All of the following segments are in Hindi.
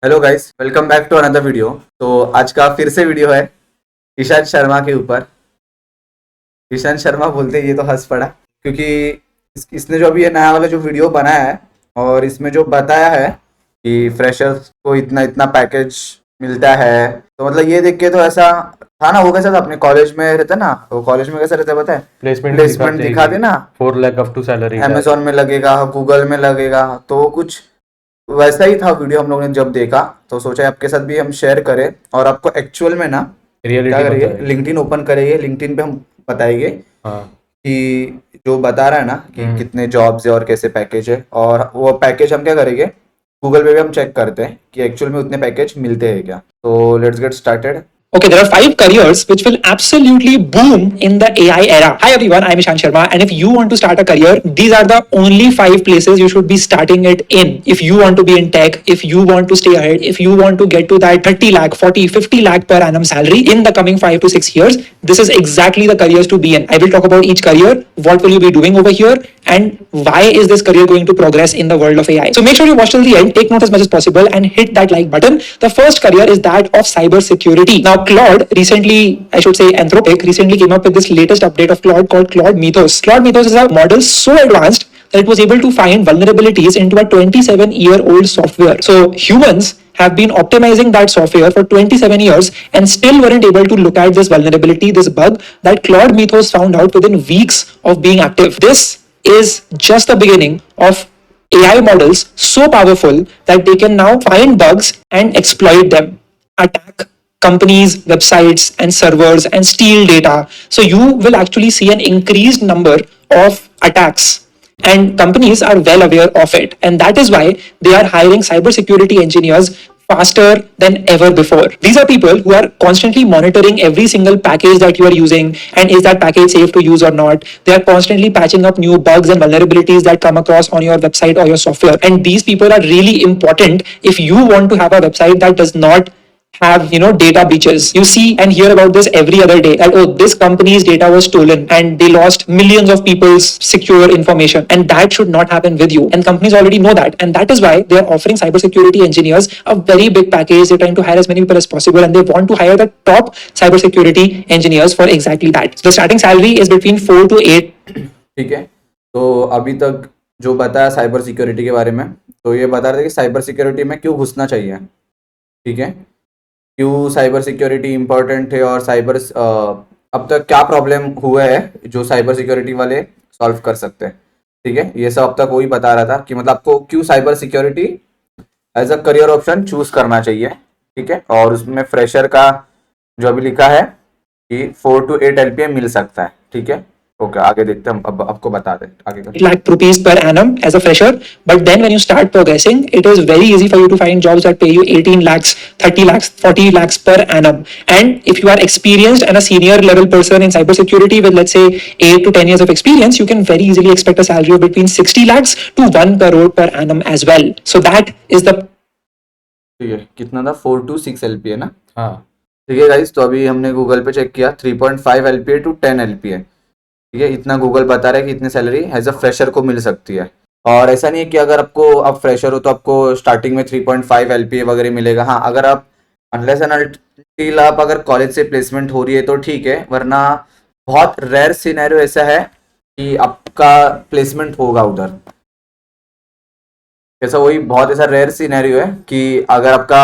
Hello guys, welcome back to another video. तो आज का फिर से वीडियो है ईशांत शर्मा के ऊपर। ईशांत शर्मा बोलते ही ये तो हंस पड़ा क्योंकि इसने जो अभी ये नया वाला जो वीडियो बनाया है और इसमें जो बताया है कि फ्रेशर्स को इतना इतना पैकेज मिलता है, तो मतलब ये देख के तो ऐसा था ना। वो कैसा था अपने कॉलेज में रहता ना, वो कॉलेज में कैसा रहता है पता है, प्लेसमेंट दिखा देना, 4 लाख अप टू सैलरी का। अमेजोन में लगेगा, गूगल में लगेगा। तो वो कुछ वैसा ही था वीडियो। हम लोगों ने जब देखा तो सोचा आपके साथ भी हम शेयर करें और आपको एक्चुअल में ना क्या रियलिटी करेंगे, बताए। लिंक्डइन ओपन करेंगे, लिंक्डइन पे हम बताएंगे हाँ। कि जो बता रहा है ना कि हम्म। कितने जॉब्स है और कैसे पैकेज है, और वो पैकेज हम क्या करेंगे, गूगल पे भी हम चेक करते हैं कि एक्चुअल में उतने पैकेज मिलते हैं क्या। तो let's get started. Okay, there are 5 careers which will absolutely boom in the AI era. Hi everyone, I'm Ishan Sharma, and if you want to start a career, these are the only 5 places you should be starting it in. If you want to be in tech, if you want to stay ahead, if you want to get to that 30 lakh, 40, 50 lakh per annum salary in the coming 5 to 6 years, this is exactly the careers to be in. I will talk about each career, what will you be doing over here, and why is this career going to progress in the world of AI. So make sure you watch till the end, take note as much as possible, and hit that like button. The first career is that of cyber security. Now, Claude recently, I should say Anthropic, recently came up with this latest update of Claude called Claude Mythos. Claude Mythos is a model so advanced that it was able to find vulnerabilities into a 27-year-old software. So humans have been optimizing that software for 27 years and still weren't able to look at this vulnerability, this bug that Claude Mythos found out within weeks of being active. This is just the beginning of AI models so powerful that they can now find bugs and exploit them, attack companies, websites, and servers and steal data. So you will actually see an increased number of attacks. And companies are well aware of it. And that is why they are hiring cybersecurity engineers faster than ever before. These are people who are constantly monitoring every single package that you are using and is that package safe to use or not. They are constantly patching up new bugs and vulnerabilities that come across on your website or your software. And these people are really important if you want to have a website that does not have data breaches. You see and hear about this every other day that, oh, this company's data was stolen and they lost millions of people's secure information, and that should not happen with you, and companies already know that, and that is why they are offering cybersecurity engineers a very big package. They're trying to hire as many people as possible, and they want to hire the top cybersecurity engineers for exactly that. So the starting salary is between 4 to 8. ठीक है, तो अभी तक जो बताया साइबर सिक्योरिटी के बारे में, तो ये बता रहे थे कि साइबर सिक्योरिटी में क्यों घुसना चाहिए। ठीक है, क्यों साइबर सिक्योरिटी इम्पोर्टेंट है और अब तक क्या प्रॉब्लम हुआ है जो साइबर सिक्योरिटी वाले सॉल्व कर सकते हैं। ठीक है, ये सब अब तक वही बता रहा था कि मतलब आपको क्यों cyber security as a career option choose करना चाहिए। ठीक है, और उसमें फ्रेशर का जो अभी लिखा है कि 4 to 8 LPA मिल सकता है। ठीक है, ओके, आगे देखते हैं हम। अब आपको बता दें आगे का। lakh rupees per annum as a fresher, but then when you start progressing, it is very easy for you to find jobs that pay you 18 lakhs, 30 lakhs, 40 lakhs per annum. And if you are experienced and a senior level person in cybersecurity with, let's say, 8 to 10 years of experience, you can very easily expect a salary of between 60 lakhs to 1 crore per annum as well. So that is the ठीक है, कितना था, 4 to 6 LPA ना। हाँ। ठीक है गाइस, तो अभी हमने गूगल पे चेक किया 3.5 LPA to 10 LPA। ठीक है, इतना गूगल बता रहा है कि इतनी सैलरी एज अ फ्रेशर को मिल सकती है। और ऐसा नहीं है कि अगर आप फ्रेशर हो तो आपको स्टार्टिंग में 3.5 LPA वगैरह मिलेगा। हाँ, अगर आप अनलेस एंड अनटिल आप अगर कॉलेज से प्लेसमेंट हो रही है तो ठीक है, वरना बहुत रेयर सिनेरियो ऐसा है कि आपका प्लेसमेंट होगा उधर। ऐसा वही बहुत ऐसा रेयर सिनेरियो है कि अगर आपका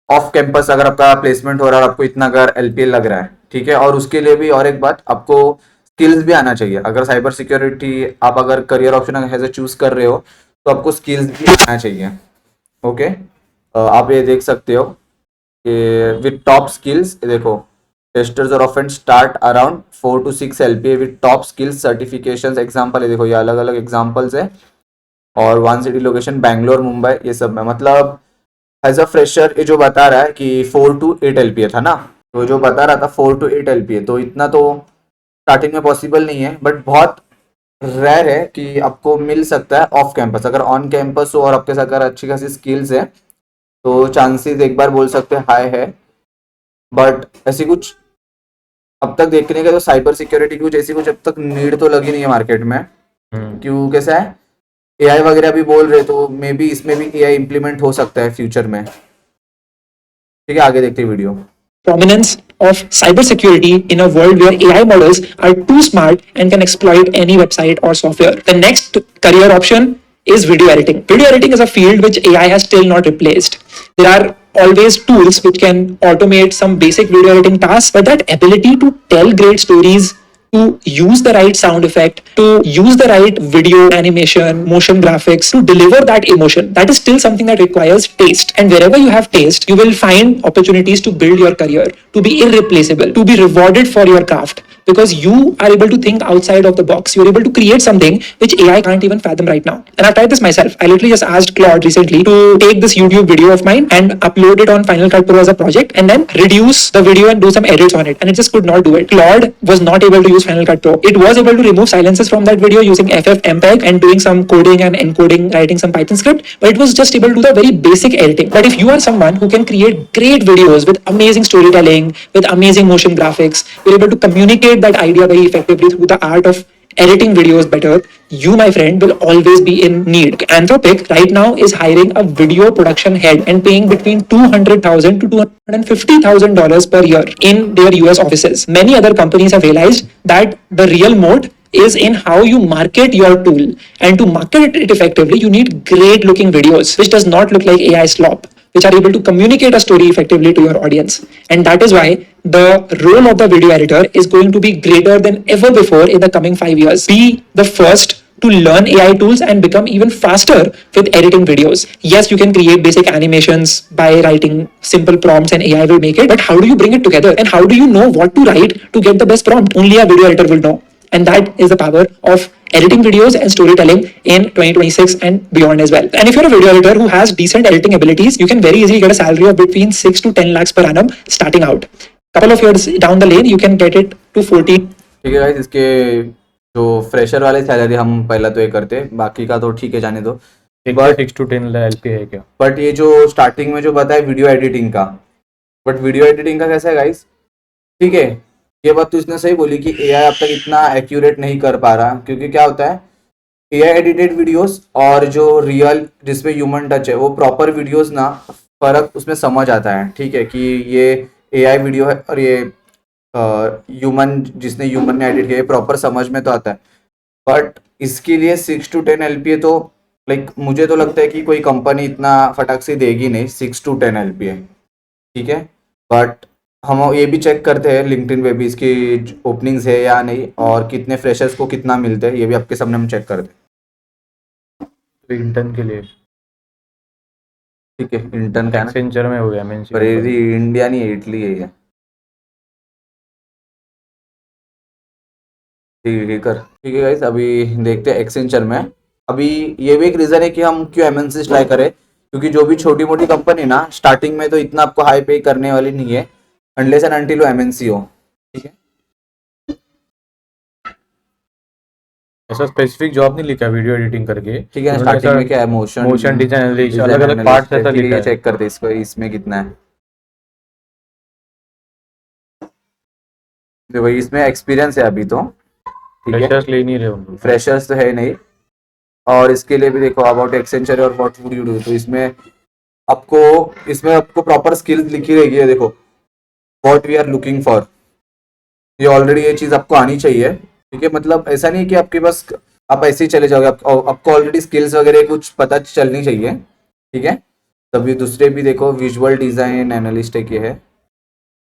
ऑफ कैंपस अगर आपका प्लेसमेंट हो रहा है और आपको इतना अगर LPA लग रहा है। ठीक है, और उसके लिए भी और एक बात, आपको स्किल्स भी आना चाहिए। अगर साइबर सिक्योरिटी आप अगर career option as a choose कर रहे हो तो आपको स्किल्स भी आना चाहिए। ओके, आप ये देख सकते हो कि विद टॉप स्किल्स, देखो टेस्टर्स और offend start around 4 to 6 LPA with top skills certifications. Example है, देखो ये अलग अलग एग्जांपल्स है, और one city location Bangalore, Mumbai, ये सब में मतलब एज अ फ्रेशर ये जो बता रहा है कि 4 to 8 LPA था ना, तो जो बता रहा था 4 to 8 LPA, तो इतना तो स्टार्टिंग में पॉसिबल नहीं है, बट बहुत रेयर है कि आपको मिल सकता है ऑफ कैंपस। अगर ऑन कैंपस हो और आपके साथ अगर अच्छी खासी स्किल्स है तो चांसेस एक बार बोल सकते हैं हाई है। बट ऐसी कुछ अब तक देखने का तो साइबर सिक्योरिटी की कुछ ऐसी कुछ अब तक नीड तो लगी नहीं है मार्केट में। क्यों, कैसा है एआई वगैरह भी बोल रहे, तो मे बी इसमें भी एआई इम्प्लीमेंट हो सकता है फ्यूचर में। ठीक है, आगे देखते हैं video. prominence of cybersecurity in a world where AI models are too smart and can exploit any website or software. The next career option is video editing. Video editing is a field which AI has still not replaced. There are always tools which can automate some basic video editing tasks, but that ability to tell great stories, to use the right sound effect, to use the right video animation, motion graphics, to deliver that emotion, that is still something that requires taste. And wherever you have taste, you will find opportunities to build your career, to be irreplaceable, to be rewarded for your craft. Because you are able to think outside of the box. You're able to create something which AI can't even fathom right now. And I've tried this myself. I literally just asked Claude recently to take this YouTube video of mine and upload it on Final Cut Pro as a project and then reduce the video and do some edits on it. And it just could not do it. Claude was not able to use Final Cut Pro. It was able to remove silences from that video using FFmpeg and doing some coding and encoding, writing some Python script, but it was just able to do the very basic editing. But if you are someone who can create great videos with amazing storytelling, with amazing motion graphics, you're able to communicate that idea very effectively through the art of editing videos better, you, my friend, will always be in need. Anthropic right now is hiring a video production head and paying between $200,000 to $250,000 per year in their US offices. Many other companies have realized that the real moat is in how you market your tool. And to market it effectively, you need great looking videos, which does not look like AI slop, which are able to communicate a story effectively to your audience. And that is why the role of the video editor is going to be greater than ever before in the coming 5 years. Be the first to learn AI tools and become even faster with editing videos. Yes, you can create basic animations by writing simple prompts and AI will make it, but how do you bring it together? And how do you know what to write to get the best prompt? Only a video editor will know. And that is the power of editing videos and storytelling in 2026 and beyond as well. And if you're a video editor who has decent editing abilities, you can very easily get a salary of between 6 to 10 lakhs per annum starting out. Couple of years down the lane, you can get it to 14. ठीक है गाइस, इसके जो फ्रेशर वाले सैलरी हम पहला तो ये करते, बाकी का तो ठीक है जाने दो। But 6 to 10 LP है क्या? बट ये जो स्टार्टिंग में जो बताया वीडियो एडिटिंग का, बट वीडियो एडिटिंग का कैसा है गाइस? ठीक है, ये बात तो इसने सही बोली कि एआई अब तक इतना एक्यूरेट नहीं कर पा रहा, क्योंकि क्या होता है एआई एडिटेड वीडियोस और जो रियल जिसमें ह्यूमन टच है वो प्रॉपर वीडियोस ना, फर्क उसमें समझ आता है। ठीक है, कि ये एआई वीडियो है और ये ह्यूमन जिसने ह्यूमन ने एडिट किया, प्रॉपर समझ में तो आता है। बट इसके लिए 6 to 10 LPA तो लाइक मुझे तो लगता है कि कोई कंपनी इतना फटाक से देगी नहीं 6 to 10 LPA। ठीक है, बट हम ये भी चेक करते हैं लिंक्डइन पे भी इसकी ओपनिंग्स है या नहीं, और कितने फ्रेशर्स को कितना मिलते हैं, ये भी आपके सामने हम चेक करते हैं। तो इंटर्न के लिए ठीक है, इंटर्न का है ना, एक्सेंचर में हो गया MNC पर ये इंडिया नहीं है, इटली है ये। ठीक है गाइस, अभी देखते हैं एक्सेंचर में। अभी ये भी एक रीजन है कि हम क्यों एमएनसी ट्राई करें, क्योंकि जो भी छोटी मोटी कंपनी ना स्टार्टिंग में तो इतना आपको हाई पे करने वाली नहीं है अनलेस एंड अनटिल वो एमएनसी हो। ठीक है, ऐसा स्पेसिफिक जॉब नहीं लिखा वीडियो एडिटिंग करके। ठीक है, स्टार्टिंग में क्या है मोशन डिजाइन अलग अलग पार्ट्स ऐसा लिखा है। चेक करते इसको, इसमें कितना है देखो, इसमें एक्सपीरियंस है अभी तो। ठीक है, फ्रेशर्स ले नहीं रहे उनको, फ्रेशर्स तो है नहीं। और इसके लिए भी देखो अबाउट एक्सेंचर और व्हाट वुड यू डू, तो इसमें आपको प्रॉपर स्किल्स लिखी रहेगी है। देखो what we are looking for, ये ऑलरेडी ये चीज आपको आनी चाहिए। ठीक है, मतलब ऐसा नहीं कि आपके पास आप ऐसे ही चले जाओगे, आपको ऑलरेडी स्किल्स वगैरह कुछ पता चलनी चाहिए। ठीक है, तभी दूसरे भी देखो विजुअल डिजाइन एनालिस्ट है, है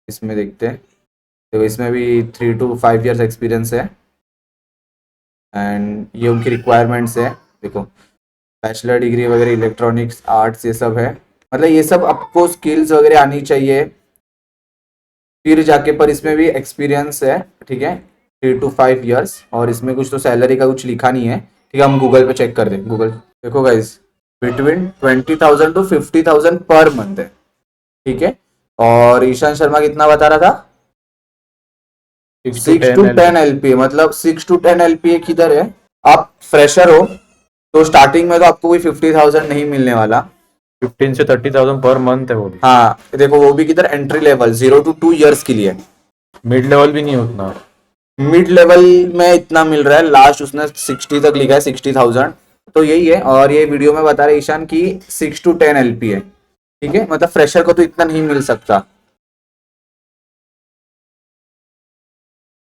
इसमें देखते हैं। देखो इसमें भी 3 to 5 years एक्सपीरियंस है एंड ये उनकी रिक्वायरमेंट्स है। देखो बैचलर डिग्री वगैरह इलेक्ट्रॉनिक्स आर्ट्स ये सब है, मतलब ये सब आपको स्किल्स वगैरह आनी चाहिए फिर जाके, पर इसमें भी एक्सपीरियंस है। ठीक है, 3 to 5 years, और इसमें कुछ तो सैलरी का कुछ लिखा नहीं है। ठीक है, हम गूगल पे चेक कर दें। गूगल देखो guys, between 20,000 to 50,000 per month है। ठीक है, और ईशान शर्मा कितना बता रहा था? 6 to 10 LPA, मतलब 6 to 10 LPA किधर है? आप फ्रेशर हो तो स्टार्टिंग में तो आपको कोई 50,000 नहीं मिलने वाला, 15 से 30,000 पर मंथ है वो भी। हाँ देखो, वो भी किधर एंट्री लेवल 0 to 2 years के लिए। मिड लेवल भी नहीं उतना, मिड लेवल में इतना मिल रहा है, लास्ट उसने 60 तक लिखा है 60,000, तो यही है, और ये वीडियो में बता रहे ईशान की 6 to 10 LP है, ठीक है, मतलब फ्रेशर को तो इतना नहीं मिल सकता।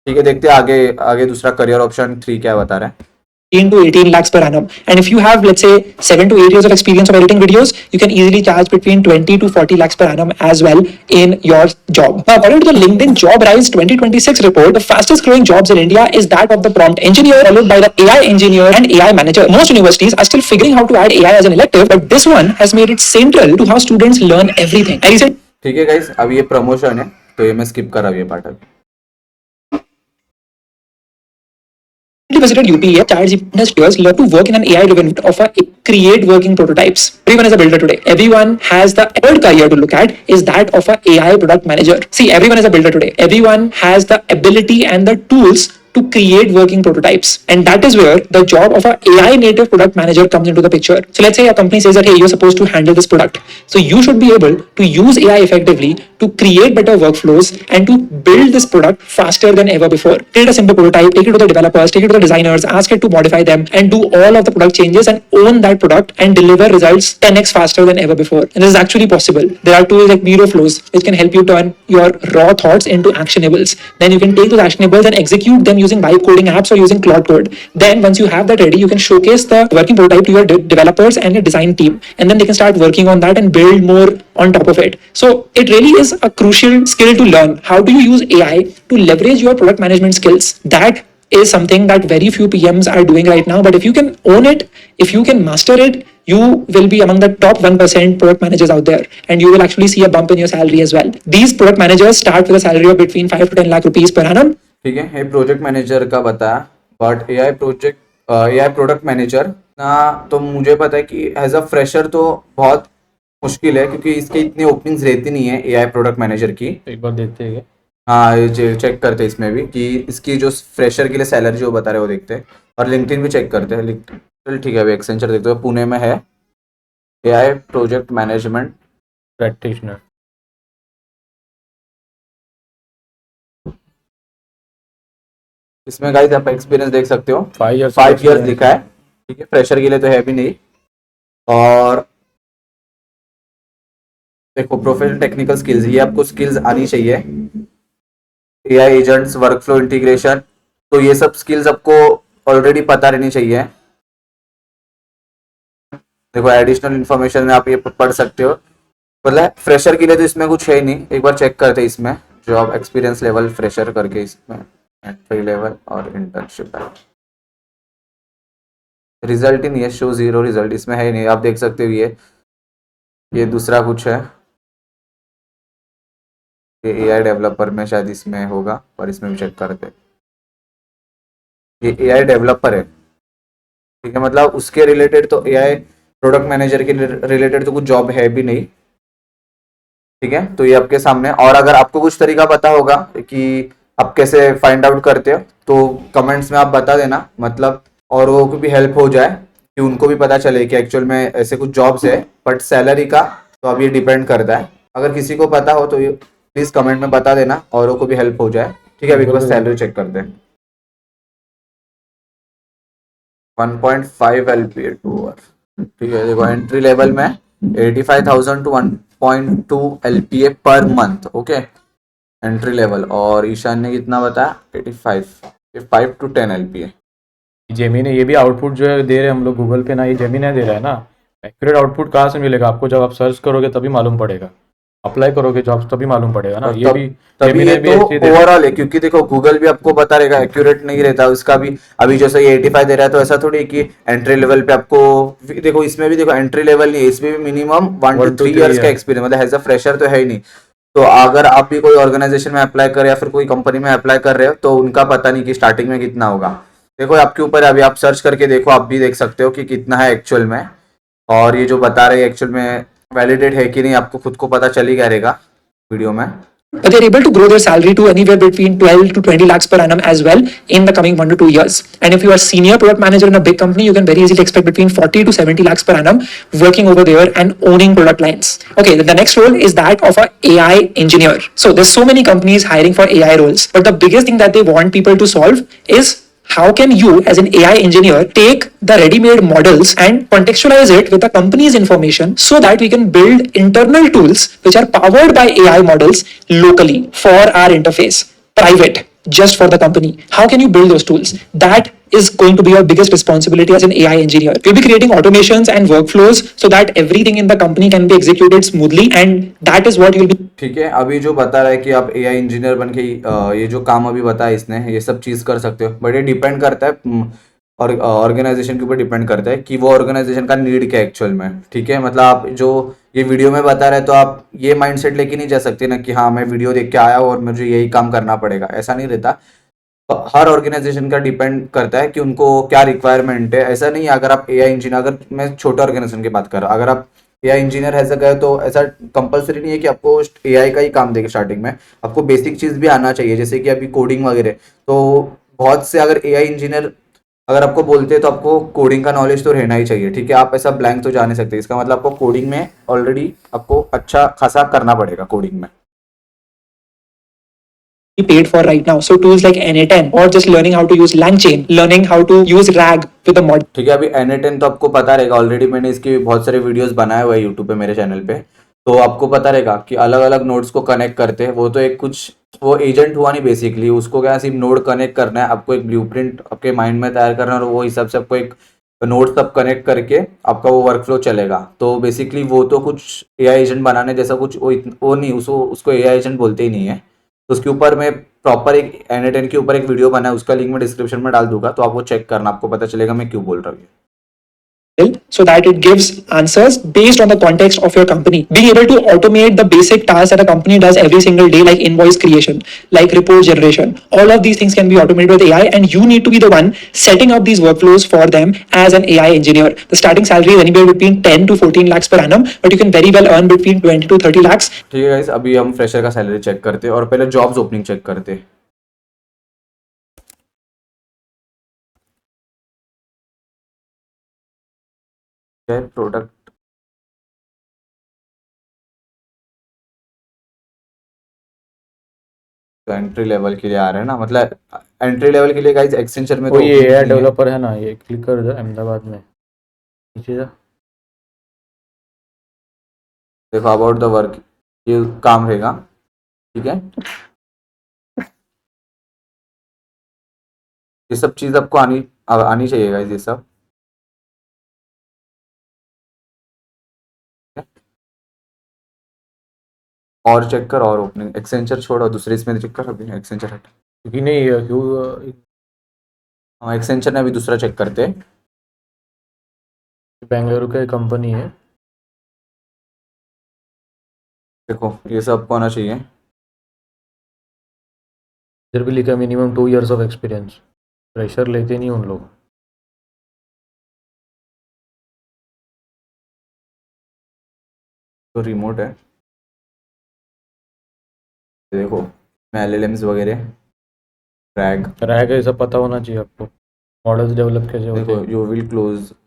ठीक है, देखते हैं आगे आगे दूसरा करियर ऑप्शन 3 क्या बता रहा है। 15 to 18 lakhs per annum. And if you have, let's say, 7 to 8 years of experience of editing videos, you can easily charge between 20 to 40 lakhs per annum as well in your job. Now, according to the LinkedIn Job Rise 2026 report, the fastest growing jobs in India is that of the prompt engineer, followed by the AI engineer and AI manager. Most universities are still figuring how to add AI as an elective, but this one has made it central to how students learn everything. I recently ठीक है गाइस, अब ये प्रमोशन है तो ये मैं स्किप कर रहा हूँ ये पार्ट अभी। visited UPE, ChatGPT has learned to work in an AI-driven of a create working prototypes. Everyone is a builder today. Everyone has the third career to look at is that of a AI product manager. See, everyone is a builder today. Everyone has the ability and the tools to create working prototypes, and that is where the job of a AI native product manager comes into the picture. So let's say a company says that, hey, you're supposed to handle this product, so you should be able to use AI effectively to create better workflows and to build this product faster than ever before. Create a simple prototype, take it to the developers, take it to the designers, ask it to modify them and do all of the product changes and own that product and deliver results 10x faster than ever before. And this is actually possible. There are tools like Miro Flows which can help you turn your raw thoughts into actionables. Then you can take those actionables and execute them using vibe coding apps or using Claude Code. Then once you have that ready, you can showcase the working prototype to your developers and your design team, and then they can start working on that and build more on top of it. So it really is a crucial skill to learn. How do you use AI to leverage your product management skills? That is something that very few PMs are doing right now. But if you can own it, if you can master it, you will be among the top 1% product managers out there, and you will actually see a bump in your salary as well. These product managers start with a salary of between 5 to 10 lakh rupees per annum. ठीक है, ये प्रोजेक्ट मैनेजर का बताया, बट एआई प्रोडक्ट मैनेजर ना, तो मुझे पता है कि एज अ फ्रेशर तो बहुत मुश्किल है, क्योंकि इसके इतनी ओपनिंग्स रहती नहीं है एआई प्रोडक्ट मैनेजर की। एक बार देखते हैं। हाँ, ये चेक करते हैं इसमें भी कि इसकी जो फ्रेशर के लिए सैलरी जो बता रहे हैं वो देखते हैं, और लिंक्डइन भी चेक करते हैं। चल ठीक है, अभी एक्सेंचर देखते हैं, पुणे में है एआई प्रोजेक्ट मैनेजमेंट प्रैक्टिशनर। इसमें गाइस आप एक्सपीरियंस देख सकते हो, 5 इयर्स लिखा है, ठीक है, फ्रेशर के लिए तो है भी नहीं। और देखो प्रोफेशनल टेक्निकल स्किल्स, ये आपको स्किल्स आनी चाहिए, एआई एजेंट्स, वर्कफ्लो इंटीग्रेशन, तो ये सब स्किल्स आपको ऑलरेडी पता रहनी चाहिए। देखो एडिशनल इन्फॉर्मेशन में आप ये पढ़ सकते हो, मतलब फ्रेशर के लिए तो इसमें कुछ है ही नहीं। एक बार चेक करते हैं इसमें जॉब एक्सपीरियंस लेवल फ्रेशर करके, इसमें एंट्री लेवल और इंटर्नशिप है, रिजल्ट ही नहीं है, शो 0 रिजल्ट, इसमें है ही नहीं। आप देख सकते हो ये दूसरा कुछ है, ये एआई डेवलपर में शायद इसमें होगा, और इसमें भी चेक करते हैं, ये एआई डेवलपर है, ठीक है, मतलब उसके रिलेटेड तो एआई प्रोडक्ट मैनेजर के रिलेटेड तो कुछ जॉब है भी नहीं, ठीक है। तो ये आपके सामने, और अगर आपको कुछ तरीका पता होगा कि आप कैसे फाइंड आउट करते हो तो कमेंट्स में आप बता देना, मतलब और वो को भी हेल्प हो जाए कि उनको भी पता चले कि एक्चुअल में ऐसे कुछ जॉब्स है, बट सैलरी का तो अब ये डिपेंड करता है। अगर किसी को पता हो तो प्लीज कमेंट में बता देना, औरों को भी हेल्प हो जाए, ठीक है। अभी बस सैलरी चेक करते हैं, 1.5 LPA 2 आवर, ठीक है। देखो एंट्री लेवल में 85,000 to 1.2 LPA per month, okay, entry level. और ईशान ने कितना बताया, 5 to 10 LPA। जेमिनी ये भी आउटपुट जो है दे रहे हैं हम लोग गूगल पे ना, ये जेमिनी दे रहा है ना। एक्यूरेट आउटपुट कहाँ से मिलेगा आपको, जब आप सर्च करोगे तभी मालूम पड़ेगा, अप्लाई करोगे जॉब्स तभी मालूम पड़ेगा ना। ये भी तभी ये तो ओवरऑल है, क्योंकि देखो गूगल भी आपको बता रहेगा, एक्यूरेट नहीं रहता उसका भी। अभी जैसे ये 85 दे रहा है तो ऐसा थोड़ी कि एंट्री लेवल पे आपको, देखो इसमें भी देखो एंट्री लेवल नहीं है, इसमें भी मिनिमम 1 to 3 इयर्स का एक्सपीरियंस, मतलब एज अ फ्रेशर तो है ही नहीं। तो अगर आप भी कोई ऑर्गेनाइजेशन में अप्लाई कर या फिर कोई कंपनी में अप्लाई कर रहे हो तो उनका पता नहीं कि स्टार्टिंग में कितना होगा। देखो आपके ऊपर, अभी आप सर्च करके देखो, आप भी देख सकते हो कि कितना है एक्चुअल में, और ये जो बता रहे हैं एक्चुअल में वैलिडेट है कि नहीं, आपको खुद को पता चल ही रहेगा वीडियो में। But they're able to grow their salary to anywhere between 12 to 20 lakhs per annum as well in the coming 1 to 2 years. And if you are senior product manager in a big company, you can very easily expect between 40 to 70 lakhs per annum working over there and owning product lines. Okay, the next role is that of an AI engineer. So there's so many companies hiring for AI roles, but the biggest thing that they want people to solve is how can you as an AI engineer take the ready-made models and contextualize it with the company's information so that we can build internal tools which are powered by AI models locally for our interface, private, just for the company. How can you build those tools? That is going to be your biggest responsibility as an AI engineer. You'll be creating automations and workflows so that everything in the company can be executed smoothly, and that is what you'll be. ठीक है, अभी जो बता रहा है कि आप एआई इंजीनियर बन के ये जो काम अभी बताया इसने, ये सब चीज़ कर सकते हो, बट ये डिपेंड करता है और ऑर्गेनाइजेशन के ऊपर डिपेंड करता है कि वो ऑर्गेनाइजेशन का नीड क्या है एक्चुअल में। ठीक है, मतलब आप जो ये वीडियो में बता रहे हैं तो आप ये माइंडसेट लेके नहीं जा सकते ना कि हाँ मैं वीडियो देख के आया और मुझे यही काम करना पड़ेगा, ऐसा नहीं रहता। हर ऑर्गेनाइजेशन का डिपेंड करता है कि उनको क्या रिक्वायरमेंट है। ऐसा नहीं है, अगर आप एआई इंजीनियर, अगर मैं छोटे ऑर्गेनाइजेशन की बात कर रहा हूँ, अगर आप एआई इंजीनियर ऐसा गए तो ऐसा कंपलसरी नहीं है कि आपको एआई का ही काम देगा। स्टार्टिंग में आपको बेसिक चीज़ भी आना चाहिए, जैसे कि अभी कोडिंग वगैरह। तो बहुत से अगर एआई इंजीनियर अगर आपको बोलते हैं तो आपको कोडिंग का नॉलेज तो रहना ही चाहिए। ठीक है, आप ऐसा ब्लैंक तो जा नहीं सकते, इसका मतलब आपको कोडिंग में ऑलरेडी आपको अच्छा खासा करना पड़ेगा कोडिंग में। Paid for right now. So tools like NA10 or just learning how to use LangChain, learning how to use RAG with a mod. ठीक है, अभी NA10 तो आपको पता रहेगा, ऑलरेडी मैंने इसके बहुत सारे वीडियोस बनाए हुए हैं यूट्यूब पे, मेरे चैनल पे। तो आपको पता रहेगा कि अलग अलग नोड्स को कनेक्ट करते हैं। वो तो एक कुछ वो एजेंट हुआ नहीं बेसिकली, उसको क्या सिर्फ नोड कनेक्ट करना है, आपको एक ब्लूप्रिंट आपके माइंड में तैयार करना है और वो हिसाब से आपको एक नोड सब कनेक्ट करके आपका वो वर्कफ्लो चलेगा। तो बेसिकली वो तो कुछ एआई एजेंट बनाने जैसा कुछ वो नहीं, उसको एआई एजेंट बोलते ही नहीं है। तो उसके ऊपर मैं प्रॉपर एक NA10 के ऊपर एक वीडियो बना है, उसका लिंक मैं डिस्क्रिप्शन में डाल दूंगा, तो आप वो चेक करना, आपको पता चलेगा मैं क्यों बोल रहा हूँ। So that it gives answers based on the context of your company. Being able to automate the basic tasks that a company does every single day, like invoice creation, like report generation, all of these things can be automated with AI, and you need to be the one setting up these workflows for them as an AI engineer. The starting salary is anywhere between 10 to 14 lakhs per annum, but you can very well earn between 20 to 30 lakhs. ठीक है गाइस, अभी हम फ्रेशर का सैलरी चेक करते हैं और पहले जॉब्स ओपनिंग चेक करते हैं। प्रोडक्ट एंट्री लेवल के लिए आ रहे हैं ना, मतलब एंट्री लेवल के लिए गाइस एक्सेंचर में तो ये एआई डेवलपर है ना, ये क्लिक कर दो, अहमदाबाद में नीचे जा, देखो अबाउट द वर्क, ये काम रहेगा। ठीक है, ये सब चीज़ आपको आनी चाहिए गाइस, ये सब। और चेक कर, और ओपनिंग एक्सेंचर छोड़ और दूसरे इसमें चेक कर, अभी एक्सेंचर हट, क्योंकि नहीं क्यों हाँ एक्सेंचर ने अभी दूसरा चेक करते हैं। बेंगलुरु का कंपनी है, देखो ये सब आपको आना चाहिए। इधर भी लिखा minimum 2 years of experience, pressure लेते नहीं उन लोग। तो रिमोट है, देखो मैं LLMs वगैरह रैग ये सब पता होना चाहिए आपको, मॉडल्स डेवलप कैसे होते देखो हैं। You will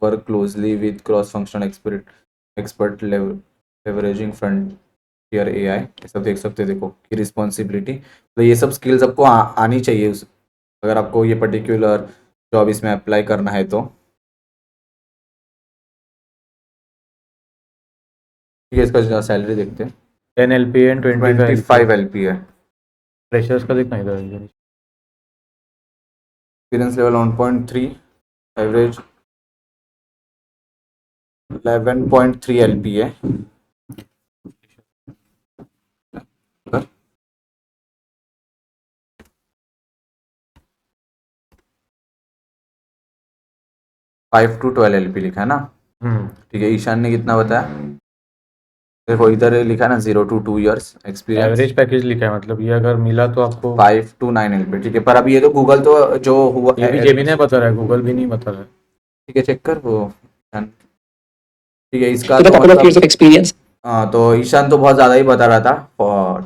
work closely with cross functional expert leveraging frontier AI, ये सब देख सकते हो। देखो कि रिस्पॉन्सिबिलिटी, तो ये सब स्किल्स आपको आनी चाहिए अगर आपको ये पर्टिकुलर जॉब इसमें अप्लाई करना है तो। ठीक है, इसका सैलरी देखते हैं, 10 LPA एंड 25 LPA है। फ्रेशर्स का देखना इधर, experience level 1.3, average 11.3 LPA। 5 to 12 LP लिखा है ना। ठीक है, ईशान ने कितना बताया, देखो इधर लिखा है ना 0 to 2 years experience. Average package लिखा है, मतलब ये अगर मिला तो आपको 5 to 9 LP। ठीक है, पर अभी ये तो गूगल तो जो हुआ ये भी जेमिनी बता रहा है, गूगल भी नहीं बता रहा है। ठीक है, चेक कर वो। ठीक है, इसका With a couple of years of experience. हाँ, तो ईशान तो बहुत ज़्यादा ही बता रहा था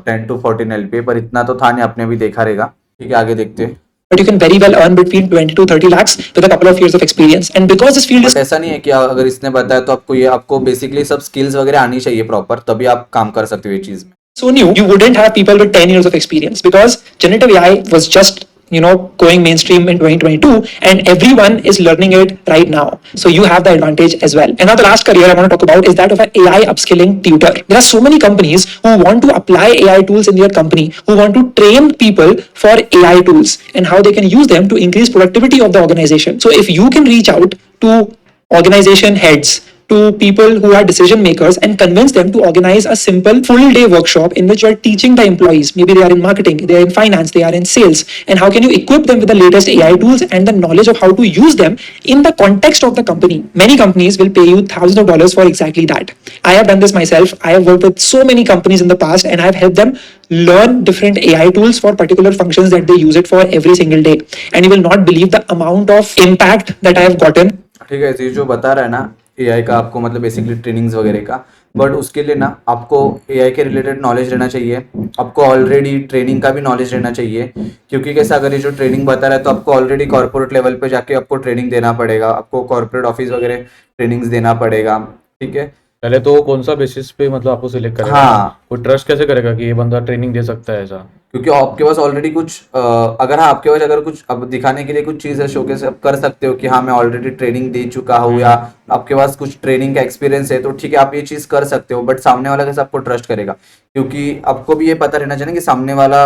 10 to 14 LP, पर इतना तो था नहीं, आपने भी देखा रहेगा। ठीक है, आगे देखते हैं। But you can very well earn between 20 to 30 lakhs with a couple of years of experience. And because this field is but ऐसा नहीं है कि अगर इसने बताया तो आपको बेसिकली सब स्किल्स वगैरह आनी चाहिए प्रॉपर, तभी आप काम कर सकते हो ये चीज़ में। so new, you wouldn't have people with 10 years of experience because generative AI was just going mainstream in 2022, and everyone is learning it right now. So you have the advantage as well. And now the last career I want to talk about is that of an AI upskilling tutor. There are so many companies who want to apply AI tools in their company, who want to train people for AI tools and how they can use them to increase productivity of the organization. So if you can reach out to organization heads, to people who are decision makers, and convince them to organize a simple full day workshop in which you are teaching the employees, maybe they are in marketing, they are in finance, they are in sales, and how can you equip them with the latest AI tools and the knowledge of how to use them in the context of the company. Many companies will pay you thousands of dollars for exactly that. I have done this myself. I have worked with so many companies in the past, and I have helped them learn different AI tools for particular functions that they use it for every single day. And you will not believe the amount of impact that I have gotten. ठीक है, ये जो बता रहा है ना एआई का, आपको मतलब बेसिकली ट्रेनिंग्स वगैरह का, बट उसके लिए ना आपको एआई के रिलेटेड नॉलेज रहना चाहिए, आपको ऑलरेडी ट्रेनिंग का भी नॉलेज रहना चाहिए, क्योंकि कैसा अगर ये जो ट्रेनिंग बता रहा है तो आपको ऑलरेडी कॉर्पोरेट लेवल पे जाके आपको ट्रेनिंग देना पड़ेगा, आपको कॉर्पोरेट ऑफिस वगैरह ट्रेनिंग्स देना पड़ेगा, ठीक है। पहले तो कौन सा बेसिस पे मतलब आपको सिलेक्ट करेगा? हाँ। वो ट्रस्ट कैसे करेगा कि ये बंदा ट्रेनिंग दे सकता है ऐसा? क्योंकि आपके पास ऑलरेडी कुछ अगर हाँ आपके पास अगर कुछ अब दिखाने के लिए कुछ चीज़ है, शोकेस आप कर सकते हो कि हाँ मैं ऑलरेडी ट्रेनिंग दे चुका हूँ, या आपके पास कुछ ट्रेनिंग का एक्सपीरियंस है, तो ठीक है आप ये चीज़ कर सकते हो, बट सामने वाला कैसे आपको ट्रस्ट करेगा? क्योंकि आपको भी ये पता रहना चाहिए कि सामने वाला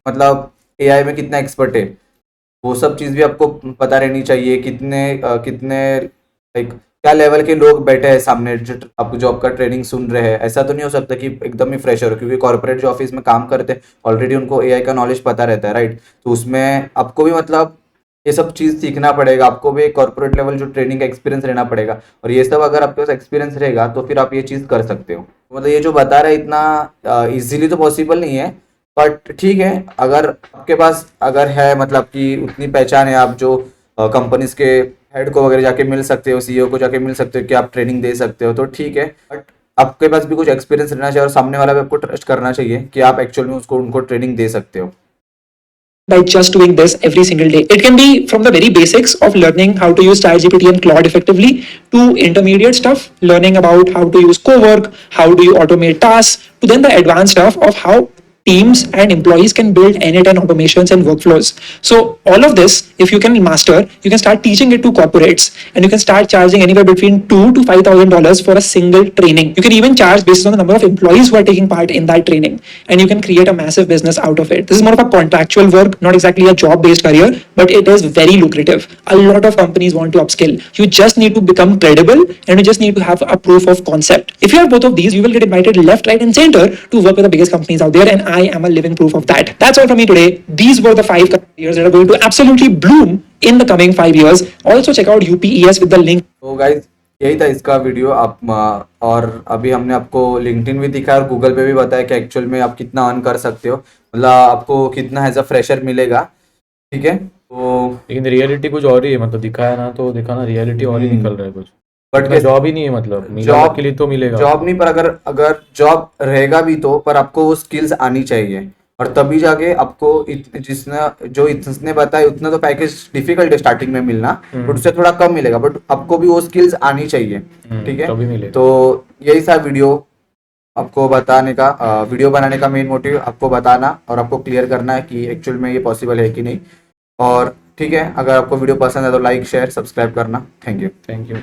मतलब एआई में कितना एक्सपर्ट है, वो सब चीज़ भी आपको पता रहनी चाहिए, कितने लाइक क्या लेवल के लोग बैठे हैं सामने जो आपका ट्रेनिंग सुन रहे हैं। ऐसा तो नहीं हो सकता कि एकदम ही फ्रेशर हो, क्योंकि कॉर्पोरेट जो ऑफिस में काम करते हैं ऑलरेडी उनको एआई का नॉलेज पता रहता है, राइट। तो उसमें आपको भी मतलब ये सब चीज़ सीखना पड़ेगा, आपको भी कॉर्पोरेट लेवल जो ट्रेनिंग का एक्सपीरियंस रहना पड़ेगा, और ये सब अगर आपके पास एक्सपीरियंस रहेगा तो फिर आप ये चीज़ कर सकते हो। मतलब ये जो बता रहा है इतना ईजिली तो पॉसिबल नहीं है, बट ठीक है अगर आपके पास अगर है मतलब कि उतनी पहचान है, आप जो कंपनीज के हेड को वगैरह जाके मिल सकते हो, सीईओ को जाके मिल सकते हो कि आप ट्रेनिंग दे सकते हो, तो ठीक है। बट आपके पास भी कुछ एक्सपीरियंस रहना चाहिए और सामने वाला भी आपको ट्रस्ट करना चाहिए कि आप एक्चुअल में उनको ट्रेनिंग दे सकते हो। By just doing this every single day. It can be from the very basics of learning how to use ChatGPT and Claude effectively to intermediate stuff, learning about how to use Cowork, how do you automate tasks, to then the advanced stuff of how teams and employees can build end-to-end automations and workflows. So all of this, if you can master, you can start teaching it to corporates, and you can start charging anywhere between $2,000 to $5,000 for a single training. You can even charge based on the number of employees who are taking part in that training, and you can create a massive business out of it. This is more of a contractual work, not exactly a job-based career, but it is very lucrative. A lot of companies want to upskill. You just need to become credible, and you just need to have a proof of concept. If you have both of these, you will get invited left, right, and center to work with the biggest companies out there, and I am a living proof of that. That's all from me today. These were the 5 careers that are going to absolutely bloom in the coming 5 years. Also check out UPES with the link. तो गाइज यही था इसका वीडियो। आप और अभी हमने आपको लिंक्डइन भी दिखाया और गूगल पे भी बताया कि एक्चुअल में आप कितना अर्न कर सकते हो, मतलब आपको कितना एज अ फ्रेशर मिलेगा, ठीक है। तो लेकिन रियलिटी कुछ और ही है, मतलब दिखाया ना तो दिखाना रियलिटी और ही निकल रहा है कुछ। बट जॉब ही नहीं है, मतलब जॉब के लिए तो मिलेगा, जॉब नहीं, पर अगर जॉब रहेगा भी तो पर आपको वो स्किल्स आनी चाहिए, और तभी जाके आपको जिसने बताया उतना तो पैकेज डिफिकल्ट है स्टार्टिंग में मिलना, बट उससे थोड़ा कम मिलेगा, बट आपको भी वो स्किल्स आनी चाहिए, ठीक है। तो यही था वीडियो आपको बताने का, वीडियो बनाने का मेन मोटिव आपको बताना और आपको क्लियर करना है कि एक्चुअल में ये पॉसिबल है कि नहीं। और ठीक है, अगर आपको वीडियो पसंद है तो लाइक शेयर सब्सक्राइब करना। Thank you.